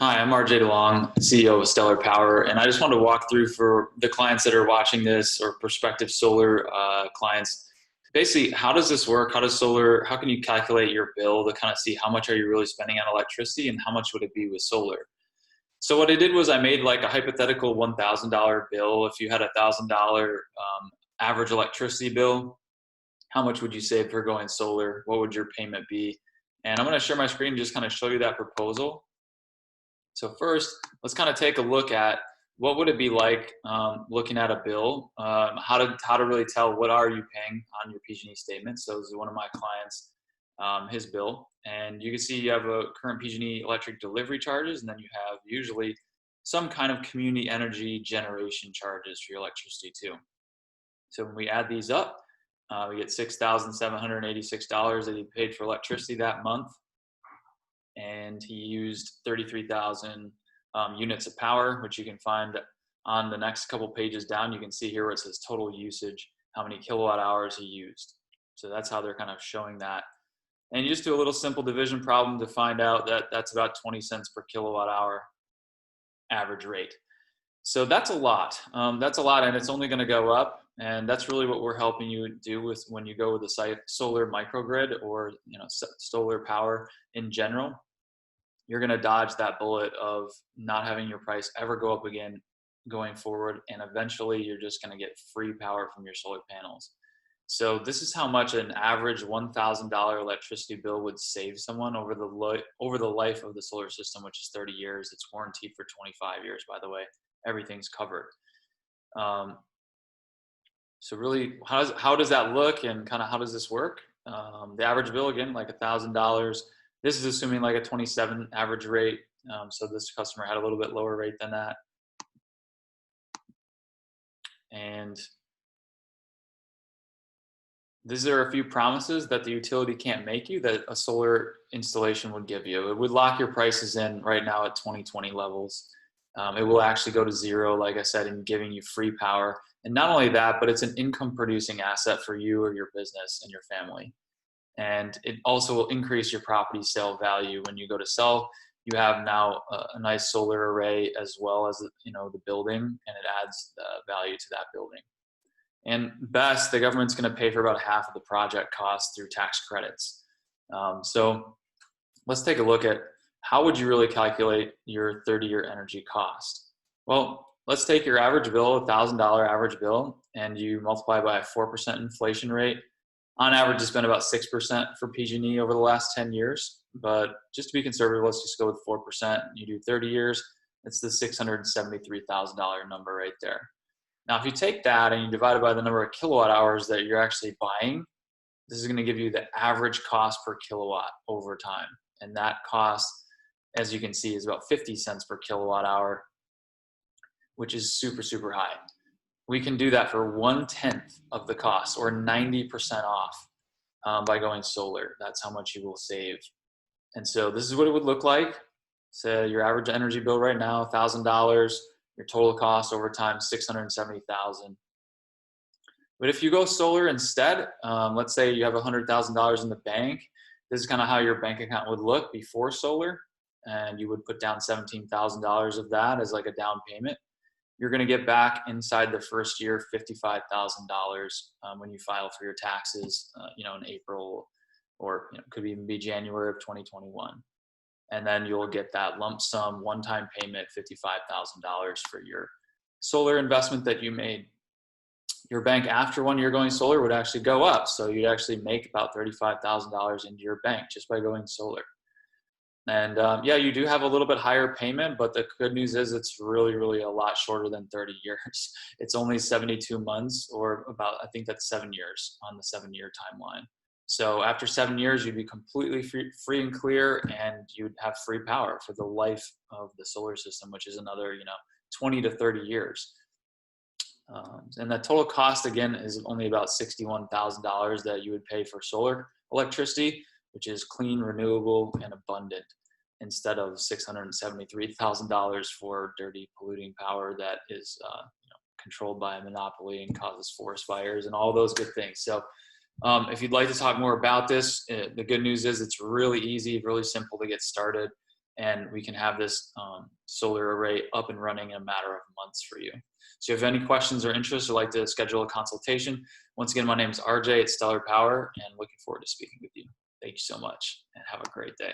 Hi, I'm RJ DeLong, CEO of Stellar Power, and I just wanted to walk through for the clients that are watching this or prospective solar clients. Basically, how does this work? How can you calculate your bill to kind of see how much are you really spending on electricity and how much would it be with solar? So what I did was I made like a hypothetical $1,000 bill. If you had a $1,000 average electricity bill, how much would you save for going solar? What would your payment be? And I'm going to share my screen and just kind of show you that proposal. So first, let's kind of take a look at what would it be like looking at a bill, how to really tell what are you paying on your PG&E statement. So this is one of my clients, his bill, and you can see you have a current PG&E electric delivery charges, and then you have usually some kind of community energy generation charges for your electricity too. So when we add these up, we get $6,786 that he paid for electricity that month, and he used 33,000 units of power, which you can find on the next couple pages down. You can see here where it says total usage, how many kilowatt hours he used. So that's how they're kind of showing that. And you just do a little simple division problem to find out that that's about 20 cents per kilowatt hour average rate. So that's a lot. That's a lot, and it's only going to go up. And that's really what we're helping you do with when you go with the site solar microgrid or solar power in general. You're going to dodge that bullet of not having your price ever go up again going forward, and eventually you're just going to get free power from your solar panels. So this is how much an average $1,000 electricity bill would save someone over the life of the solar system, which is 30 years. It's warranted for 25 years, by the way. Everything's covered. So really, how does that look, and kind of how does this work? The average bill, again, like $1,000. This is assuming like a 27 average rate. So this customer had a little bit lower rate than that. And these are a few promises that the utility can't make you that a solar installation would give you. It would lock your prices in right now at 2020 levels. It will actually go to zero, like I said, in giving you free power. And not only that, but it's an income producing asset for you or your business and your family. And it also will increase your property sale value. When you go to sell, you have now a nice solar array as well as the building, and it adds value to that building. And best, the government's going to pay for about half of the project cost through tax credits. So let's take a look at how would you really calculate your 30-year energy cost. Well, let's take your average bill, $1,000 average bill, and you multiply by a 4% inflation rate. On average, it's been about 6% for PG&E over the last 10 years. But just to be conservative, let's just go with 4%. You do 30 years, it's the $673,000 number right there. Now, if you take that and you divide it by the number of kilowatt hours that you're actually buying, this is going to give you the average cost per kilowatt over time. And that cost, as you can see, is about 50 cents per kilowatt hour, which is super, super high. We can do that for 1/10 of the cost, or 90% off, by going solar. That's how much you will save. And so this is what it would look like. So your average energy bill right now, $1,000. Your total cost over time, $670,000. But if you go solar instead, let's say you have $100,000 in the bank. This is kind of how your bank account would look before solar, and you would put down $17,000 of that as like a down payment. You're going to get back inside the first year $55,000 when you file for your taxes, in April, or could even be January of 2021. And then you'll get that lump sum one-time payment, $55,000 for your solar investment that you made. Your bank after 1 year going solar would actually go up. So you'd actually make about $35,000 into your bank just by going solar. And you do have a little bit higher payment, but the good news is it's really, really a lot shorter than 30 years. It's only 72 months, or about, I think that's 7 years on the 7-year timeline. So after 7 years, you'd be completely free and clear, and you'd have free power for the life of the solar system, which is another 20 to 30 years. And the total cost, again, is only about $61,000 that you would pay for solar electricity, which is clean, renewable, and abundant, instead of $673,000 for dirty, polluting power that is controlled by a monopoly and causes forest fires and all those good things. So if you'd like to talk more about this, the good news is it's really easy, really simple to get started. and we can have this solar array up and running in a matter of months for you. So if you have any questions or interests or like to schedule a consultation, once again, my name is RJ at Stellar Power, and looking forward to speaking with you. Thank you so much, and have a great day.